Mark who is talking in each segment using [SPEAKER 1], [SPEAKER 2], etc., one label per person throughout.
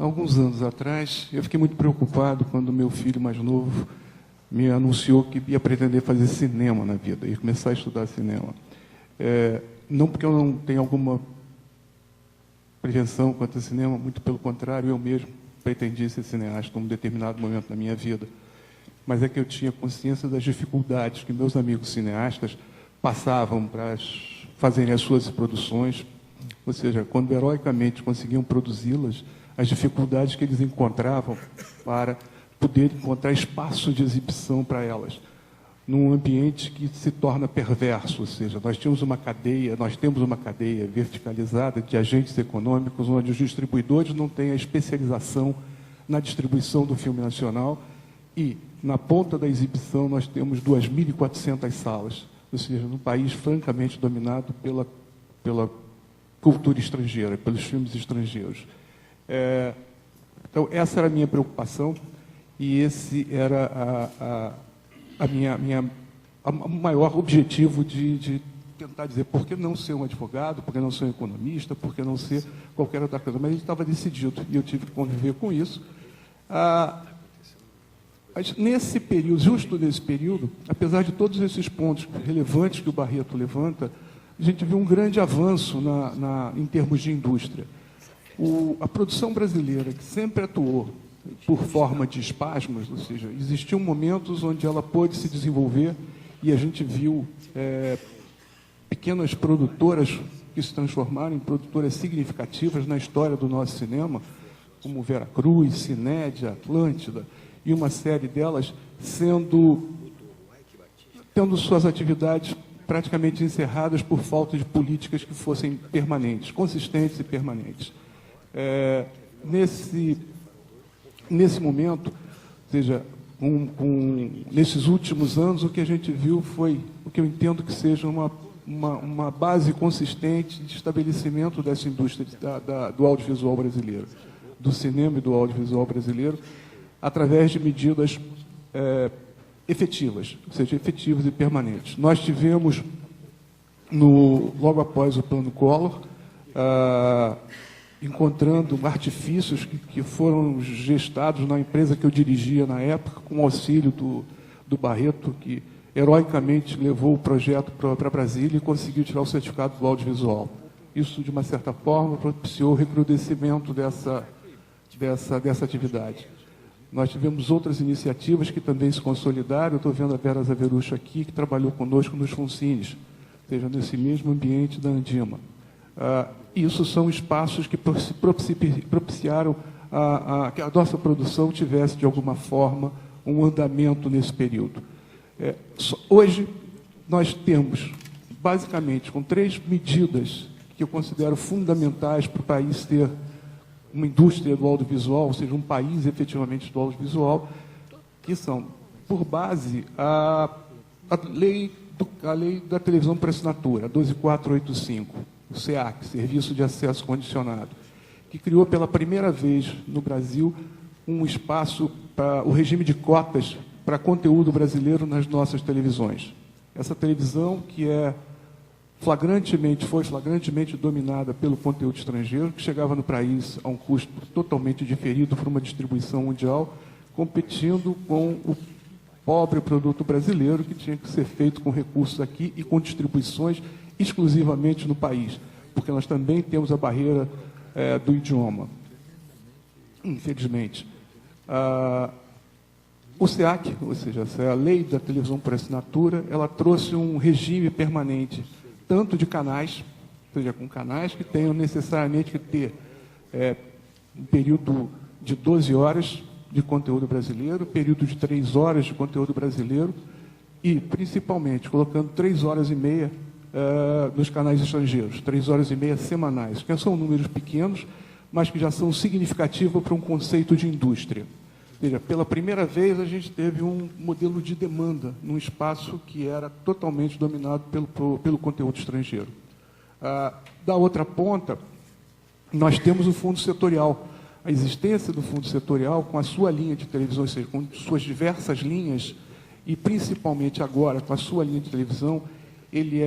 [SPEAKER 1] Há alguns anos atrás, eu fiquei muito preocupado quando meu filho mais novo me anunciou que ia pretender fazer cinema na vida, ia começar a estudar cinema. Não porque eu não tenho alguma prevenção quanto ao cinema, muito pelo contrário, eu mesmo pretendi ser cineasta em um determinado momento da minha vida, mas é que eu tinha consciência das dificuldades que meus amigos cineastas passavam para fazerem as suas produções, ou seja, quando heroicamente conseguiam produzi-las, as dificuldades que eles encontravam para poder encontrar espaço de exibição para elas, num ambiente que se torna perverso, ou seja, nós temos uma cadeia verticalizada de agentes econômicos, onde os distribuidores não têm a especialização na distribuição do filme nacional e, na ponta da exibição, nós temos 2.400 salas, ou seja, num país francamente dominado pela cultura estrangeira, pelos filmes estrangeiros. Então, essa era a minha preocupação e esse era o maior objetivo de tentar dizer por que não ser um advogado, por que não ser um economista, por que não ser qualquer outra coisa. Mas ele estava decidido e eu tive que conviver com isso. Nesse período, justo nesse período, apesar de todos esses pontos relevantes que o Barreto levanta, a gente viu um grande avanço em termos de indústria. A produção brasileira, que sempre atuou por forma de espasmos, ou seja, existiam momentos onde ela pôde se desenvolver e a gente viu pequenas produtoras que se transformaram em produtoras significativas na história do nosso cinema, como Veracruz, Cinédia, Atlântida, e uma série delas tendo suas atividades praticamente encerradas por falta de políticas que fossem permanentes, consistentes e permanentes. Nesse momento, ou seja, nesses últimos anos, o que a gente viu foi o que eu entendo que seja uma base consistente de estabelecimento dessa indústria do audiovisual brasileiro, do cinema e do audiovisual brasileiro, através de medidas efetivas, ou seja, efetivas e permanentes. Nós tivemos, logo após o Plano Collor, encontrando artifícios que foram gestados na empresa que eu dirigia na época, com o auxílio do Barreto, que heroicamente levou o projeto para Brasília e conseguiu tirar o certificado do audiovisual. Isso, de uma certa forma, propiciou o recrudescimento dessa atividade. Nós tivemos outras iniciativas que também se consolidaram. Eu estou vendo a Vera Zaverucho aqui, que trabalhou conosco nos Foncines, ou seja, nesse mesmo ambiente da Andima. Isso são espaços que propiciaram que a nossa produção tivesse, de alguma forma, um andamento nesse período. Hoje, nós temos, basicamente, com 3 medidas que eu considero fundamentais para o país ter uma indústria do audiovisual, ou seja, um país efetivamente do audiovisual, que são, por base, a lei da televisão por assinatura, 12485, o SEAC, Serviço de Acesso Condicionado, que criou pela primeira vez no Brasil um espaço para o regime de cotas para conteúdo brasileiro nas nossas televisões. Essa televisão que foi flagrantemente dominada pelo conteúdo estrangeiro, que chegava no país a um custo totalmente diferido para uma distribuição mundial, competindo com o pobre produto brasileiro, que tinha que ser feito com recursos aqui e com distribuições exclusivamente no país, porque nós também temos a barreira do idioma, infelizmente. O SEAC, ou seja, a Lei da Televisão por Assinatura, ela trouxe um regime permanente, tanto de canais, ou seja, com canais que tenham necessariamente que ter um período de 12 horas de conteúdo brasileiro, período de 3 horas de conteúdo brasileiro e, principalmente, colocando 3 horas e meia nos canais estrangeiros, 3 horas e meia semanais, que são números pequenos, mas que já são significativos para um conceito de indústria. Ou seja, pela primeira vez a gente teve um modelo de demanda num espaço que era totalmente dominado pelo conteúdo estrangeiro. Da outra ponta, nós temos o fundo setorial. A existência do fundo setorial, com a sua linha de televisão, ou seja, com suas diversas linhas, e principalmente agora com a sua linha de televisão, ele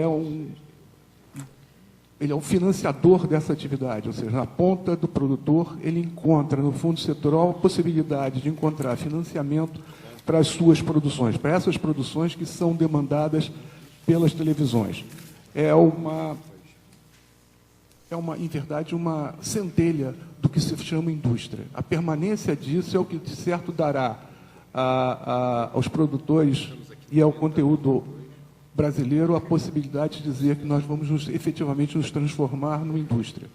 [SPEAKER 1] ele é o financiador dessa atividade, ou seja, na ponta do produtor, ele encontra no fundo setorial a possibilidade de encontrar financiamento para as suas produções, para essas produções que são demandadas pelas televisões. Em verdade, uma centelha do que se chama indústria. A permanência disso é o que, de certo, dará aos produtores e ao conteúdo brasileiro a possibilidade de dizer que nós vamos efetivamente nos transformar numa indústria.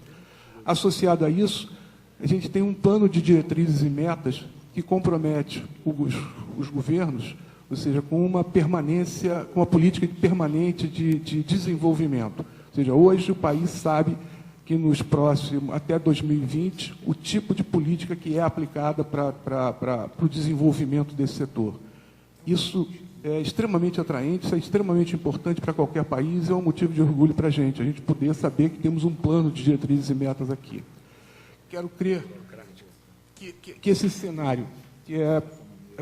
[SPEAKER 1] Associado a isso, a gente tem um plano de diretrizes e metas que compromete os governos, ou seja, com uma permanência, com uma política permanente de desenvolvimento. Ou seja, hoje o país sabe que nos próximos, até 2020, o tipo de política que é aplicada para o desenvolvimento desse setor. Isso é extremamente atraente, isso é extremamente importante para qualquer país e é um motivo de orgulho para a gente poder saber que temos um plano de diretrizes e metas aqui. Quero crer que esse cenário, que é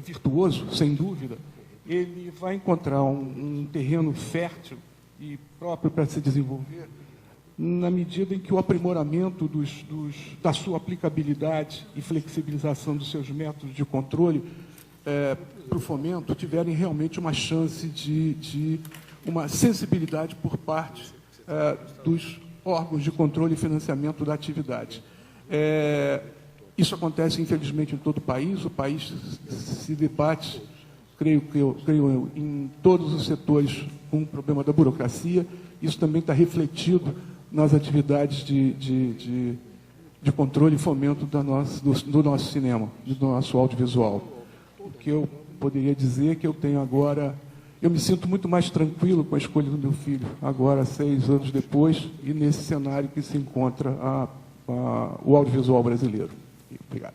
[SPEAKER 1] virtuoso, sem dúvida, ele vai encontrar um terreno fértil e próprio para se desenvolver na medida em que o aprimoramento da sua aplicabilidade e flexibilização dos seus métodos de controle para o fomento tiverem realmente uma chance de uma sensibilidade por parte dos órgãos de controle e financiamento da atividade. Isso acontece, infelizmente, em todo o país se debate, creio eu, em todos os setores com o problema da burocracia. Isso também está refletido nas atividades de controle e fomento do nosso cinema, do nosso audiovisual. O que eu poderia dizer é que eu tenho agora, eu me sinto muito mais tranquilo com a escolha do meu filho, agora, 6 anos depois, e nesse cenário que se encontra o audiovisual brasileiro. Obrigado.